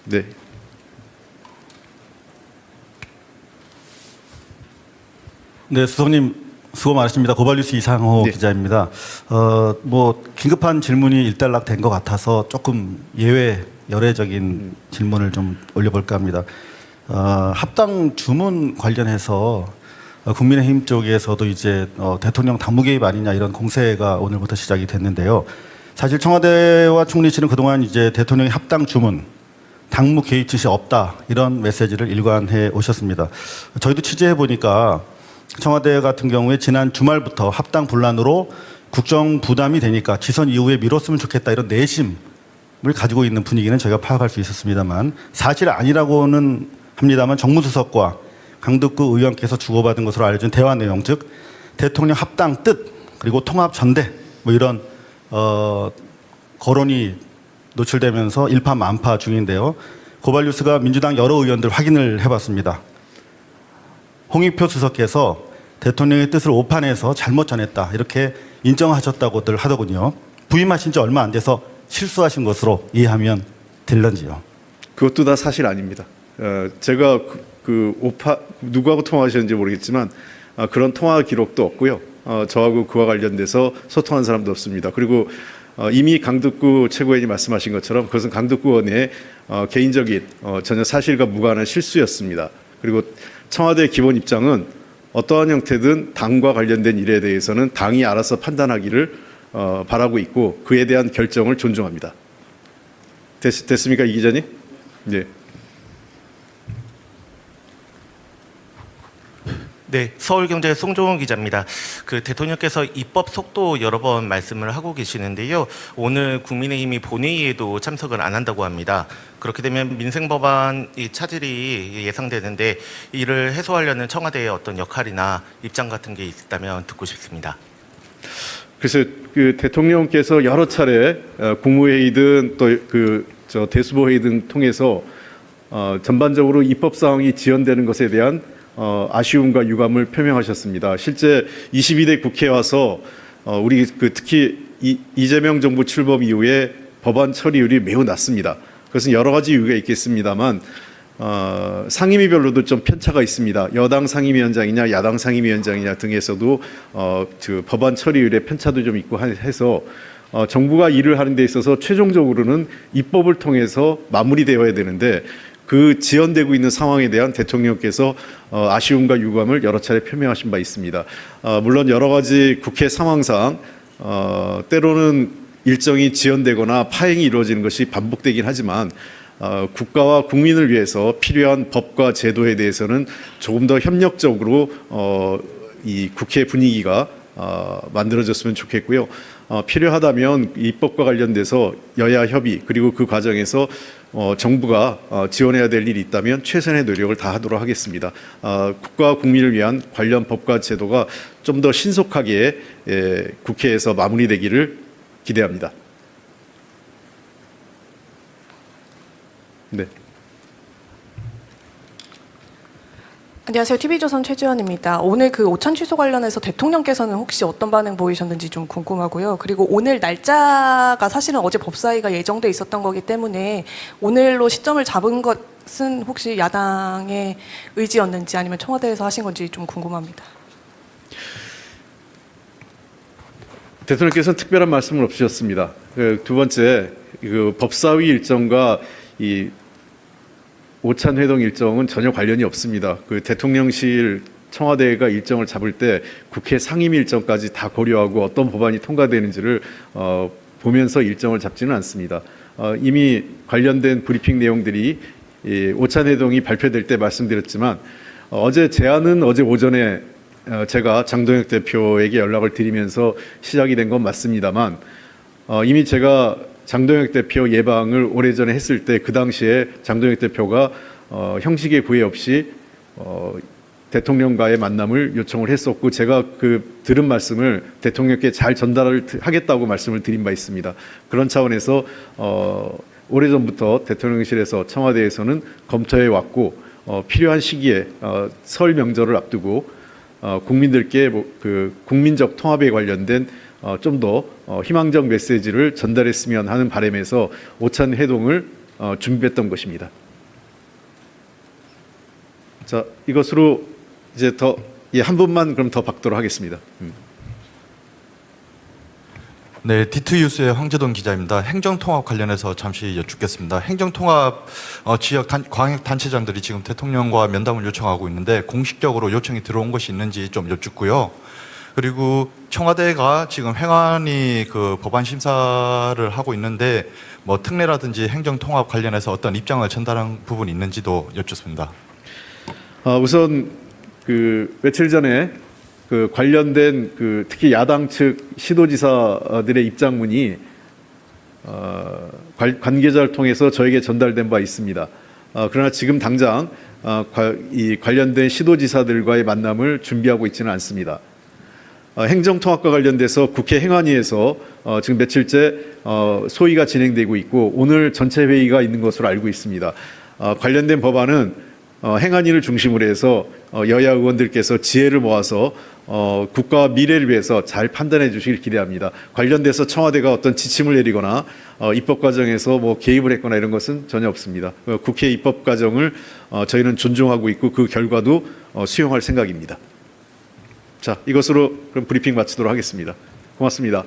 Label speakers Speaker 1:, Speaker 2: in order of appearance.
Speaker 1: 네.
Speaker 2: 네, 수석님 수고 많으십니다. 고발뉴스 이상호
Speaker 1: 네.
Speaker 2: 기자입니다. 뭐 긴급한 질문이 일단락된 것 같아서 조금 열애적인 질문을 좀 올려볼까 합니다. 합당 주문 관련해서 국민의힘 쪽에서도 이제 대통령 당무 개입 아니냐 이런 공세가 오늘부터 시작이 됐는데요. 사실 청와대와 총리실은 그동안 이제 대통령의 합당 주문, 당무 개입 지시 없다 이런 메시지를 일관해 오셨습니다. 저희도 취재해 보니까 청와대 같은 경우에 지난 주말부터 합당 분란으로 국정 부담이 되니까 지선 이후에 미뤘으면 좋겠다 이런 내심을 가지고 있는 분위기는 저희가 파악할 수 있었습니다만 사실 아니라고는 합니다만 정무수석과 강덕구 의원께서 주고받은 것으로 알려진 대화 내용 즉 대통령 합당 뜻 그리고 통합 전대 뭐 이런 거론이 노출되면서 일파만파 중인데요. 고발뉴스가 민주당 여러 의원들 확인을 해봤습니다. 홍익표 수석께서 대통령의 뜻을 오판해서 잘못 전했다 이렇게 인정하셨다고들 하더군요. 부임하신 지 얼마 안 돼서 실수하신 것으로 이해하면 될런지요.
Speaker 1: 그것도 다 사실 아닙니다. 제가 누구하고 통화하셨는지 모르겠지만 그런 통화 기록도 없고요. 저하고 그와 관련돼서 소통한 사람도 없습니다. 그리고 이미 강덕구 최고위원이 말씀하신 것처럼 그것은 강덕구 의원의 개인적인 전혀 사실과 무관한 실수였습니다. 그리고 청와대의 기본 입장은 어떠한 형태든 당과 관련된 일에 대해서는 당이 알아서 판단하기를 바라고 있고 그에 대한 결정을 존중합니다. 됐습니까, 이 기자님? 네.
Speaker 3: 네, 서울경제 송종훈 기자입니다. 그 대통령께서 입법 속도 여러 번 말씀을 하고 계시는데요. 오늘 국민의힘이 본회의에도 참석을 안 한다고 합니다. 그렇게 되면 민생법안이 차질이 예상되는데 이를 해소하려는 청와대의 어떤 역할이나 입장 같은 게 있다면 듣고 싶습니다.
Speaker 1: 그래서 그 대통령께서 여러 차례 국무회의든 또 대수보회의 등 통해서 전반적으로 입법 사항이 지연되는 것에 대한 아쉬움과 유감을 표명하셨습니다. 실제 22대 국회에 와서 우리 특히 이재명 정부 출범 이후에 법안 처리율이 매우 낮습니다. 그것은 여러 가지 이유가 있겠습니다만 상임위별로도 좀 편차가 있습니다. 여당 상임위원장이냐 야당 상임위원장이냐 등에서도 법안 처리율의 편차도 좀 있고 해서 정부가 일을 하는 데 있어서 최종적으로는 입법을 통해서 마무리되어야 되는데 그 지연되고 있는 상황에 대한 대통령께서 아쉬움과 유감을 여러 차례 표명하신 바 있습니다. 물론 여러 가지 국회 상황상 때로는 일정이 지연되거나 파행이 이루어지는 것이 반복되긴 하지만 국가와 국민을 위해서 필요한 법과 제도에 대해서는 조금 더 협력적으로 이 국회 분위기가 만들어졌으면 좋겠고요. 필요하다면 입법과 관련돼서 여야 협의 그리고 그 과정에서 정부가 지원해야 될 일이 있다면 최선의 노력을 다하도록 하겠습니다. 국가와 국민을 위한 관련 법과 제도가 좀 더 신속하게 국회에서 마무리되기를 기대합니다. 네.
Speaker 4: 안녕하세요. TV조선 최지원입니다. 오늘 그 오찬 취소 관련해서 대통령께서는 혹시 어떤 반응 보이셨는지 좀 궁금하고요. 그리고 오늘 날짜가 사실은 어제 법사위가 예정돼 있었던 거기 때문에 오늘로 시점을 잡은 것은 혹시 야당의 의지였는지 아니면 청와대에서 하신 건지 좀 궁금합니다.
Speaker 1: 대통령께서는 특별한 말씀을 없으셨습니다. 두 번째, 법사위 일정과 이 오찬 회동 일정은 전혀 관련이 없습니다. 대통령실 청와대가 일정을 잡을 때 국회 상임위 일정까지 다 고려하고 어떤 법안이 통과되는지를 보면서 일정을 잡지는 않습니다. 이미 관련된 브리핑 내용들이 오찬 회동이 발표될 때 말씀드렸지만 어제 제안은 어제 오전에 제가 장동혁 대표에게 연락을 드리면서 시작이 된 건 맞습니다만 이미 제가 장동혁 대표 예방을 오래전에 했을 때 그 당시에 장동혁 대표가 형식의 구애 없이 대통령과의 만남을 요청을 했었고 제가 들은 말씀을 대통령께 잘 전달을 하겠다고 말씀을 드린 바 있습니다. 그런 차원에서 오래전부터 대통령실에서 청와대에서는 검토해 왔고 필요한 시기에 설 명절을 앞두고 국민들께 국민적 통합에 관련된 좀 더 희망적 메시지를 전달했으면 하는 바람에서 오찬 회동을 준비했던 것입니다. 자, 이것으로 이제 한 분만 그럼 더 받도록 하겠습니다.
Speaker 5: 네, 디트유스의 황재동 기자입니다. 행정통합 관련해서 잠시 여쭙겠습니다. 행정통합 지역 광역단체장들이 지금 대통령과 면담을 요청하고 있는데 공식적으로 요청이 들어온 것이 있는지 좀 여쭙고요. 그리고 청와대가 지금 행안위 그 법안 심사를 하고 있는데 뭐 특례라든지 행정통합 관련해서 어떤 입장을 전달한 부분이 있는지도 여쭙습니다.
Speaker 1: 우선 그 며칠 전에 그 관련된 그 특히 야당 측 시도지사들의 입장문이 관계자를 통해서 저에게 전달된 바 있습니다. 그러나 지금 당장 이 관련된 시도지사들과의 만남을 준비하고 있지는 않습니다. 행정통합과 관련돼서 국회 행안위에서 지금 며칠째 소위가 진행되고 있고 오늘 전체 회의가 있는 것으로 알고 있습니다. 관련된 법안은 행안위를 중심으로 해서 여야 의원들께서 지혜를 모아서 국가와 미래를 위해서 잘 판단해 주시길 기대합니다. 관련돼서 청와대가 어떤 지침을 내리거나 입법 과정에서 뭐 개입을 했거나 이런 것은 전혀 없습니다. 국회 입법 과정을 저희는 존중하고 있고 그 결과도 수용할 생각입니다. 자, 이것으로 그럼 브리핑 마치도록 하겠습니다. 고맙습니다.